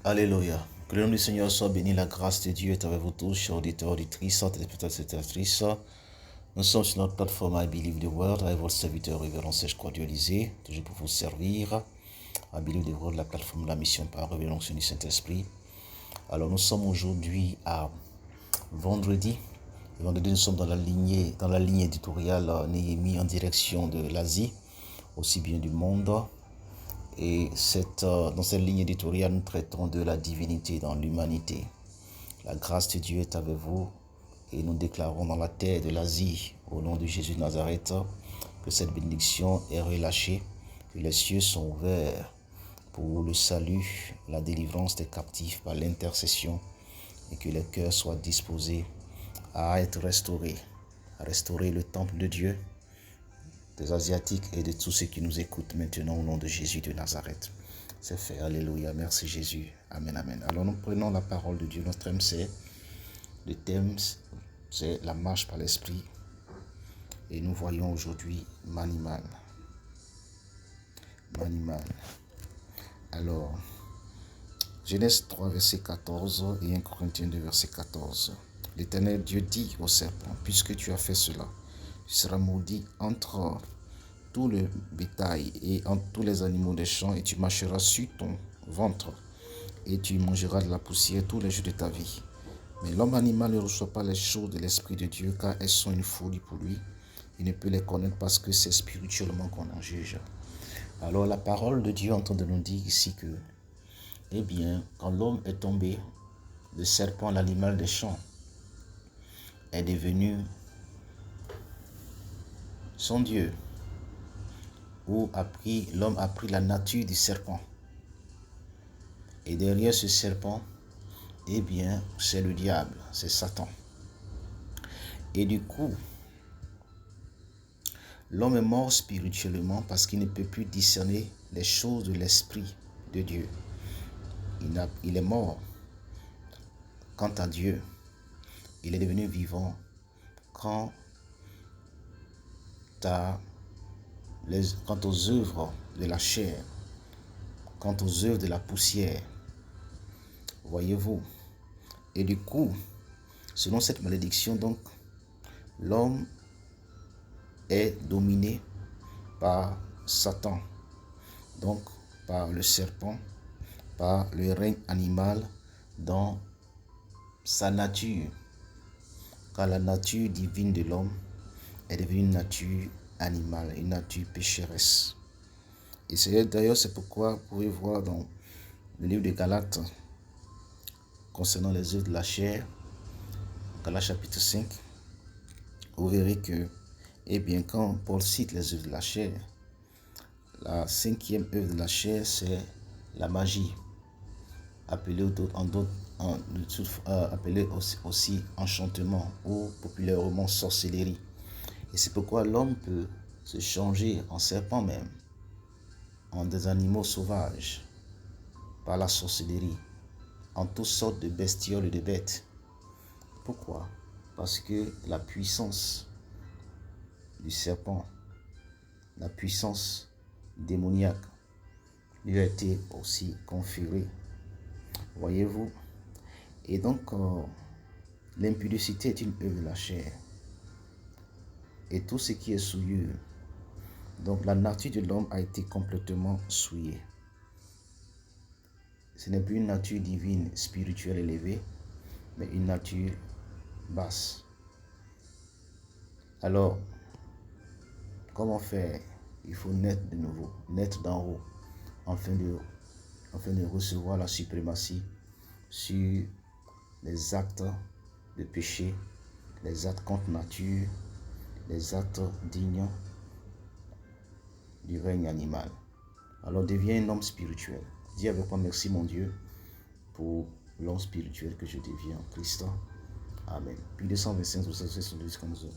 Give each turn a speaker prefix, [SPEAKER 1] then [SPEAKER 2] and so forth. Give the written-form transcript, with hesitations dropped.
[SPEAKER 1] Alléluia. Que le nom du Seigneur soit béni, la grâce de Dieu est avec vous tous, chers auditeurs, auditrices, téléspectateurs. Nous sommes sur notre plateforme I Believe the World avec votre serviteur révérend Serge Cordialisé, toujours pour vous servir. I Believe the World, la plateforme de la mission par révélation du Saint-Esprit. Alors nous sommes aujourd'hui à vendredi. Vendredi, nous sommes dans la ligne éditoriale Néhémie en direction de l'Asie, aussi bien du monde. Et dans cette ligne éditoriale, nous traitons de la divinité dans l'humanité. La grâce de Dieu est avec vous et nous déclarons dans la terre de l'Asie, au nom de Jésus de Nazareth, que cette bénédiction est relâchée, que les cieux sont ouverts pour le salut, la délivrance des captifs par l'intercession et que les cœurs soient disposés à être restaurés, à restaurer le temple de Dieu, des Asiatiques et de tous ceux qui nous écoutent maintenant au nom de Jésus de Nazareth. C'est fait. Alléluia. Merci Jésus. Amen, amen. Alors nous prenons la parole de Dieu. Notre thème c'est la marche par l'esprit. Et nous voyons aujourd'hui Manimal. Manimal. Alors, Genèse 3, verset 14 et 1 Corinthiens 2, verset 14. L'Éternel Dieu dit au serpent, puisque tu as fait cela, tu seras maudit entre tout le bétail et entre tous les animaux des champs, et tu marcheras sur ton ventre, et tu mangeras de la poussière tous les jours de ta vie. Mais l'homme animal ne reçoit pas les choses de l'Esprit de Dieu, car elles sont une folie pour lui. Il ne peut les connaître parce que c'est spirituellement qu'on en juge. Alors la parole de Dieu est en train de nous dire ici que, eh bien, quand l'homme est tombé, le serpent, l'animal des champs, est devenu son Dieu, où l'homme a pris la nature du serpent. Et derrière ce serpent, eh bien, c'est le diable, c'est Satan. Et du coup, l'homme est mort spirituellement parce qu'il ne peut plus discerner les choses de l'Esprit de Dieu. Il est mort. Quant à Dieu, il est devenu vivant. Quant aux œuvres de la chair, quant aux œuvres de la poussière, voyez-vous. Et du coup, selon cette malédiction, donc, l'homme est dominé par Satan, donc par le serpent, par le règne animal dans sa nature, car la nature divine de l'homme est devenue une nature animale, une nature pécheresse. Et c'est pourquoi vous pouvez voir dans le livre de Galates, concernant les œuvres de la chair, Galates chapitre 5, vous verrez que, eh bien, quand Paul cite les œuvres de la chair, la cinquième œuvre de la chair, c'est la magie, appelée aussi enchantement ou populairement sorcellerie. Et c'est pourquoi l'homme peut se changer en serpent même, en des animaux sauvages, par la sorcellerie, en toutes sortes de bestioles et de bêtes. Pourquoi? Parce que la puissance du serpent, la puissance démoniaque, lui a été aussi conférée. Voyez-vous? Et donc, l'impudicité est une œuvre de la chair. Et tout ce qui est souillure. Donc, la nature de l'homme a été complètement souillée. Ce n'est plus une nature divine, spirituelle élevée, mais une nature basse. Alors, comment faire? Il faut naître de nouveau, naître d'en haut, afin de recevoir la suprématie sur les actes de péché, les actes contre nature, les actes dignes du règne animal. Alors deviens un homme spirituel. Dis avec moi merci mon Dieu pour l'homme spirituel que je deviens en Christ. Amen. Puis 225, vous savez, c'est comme ça.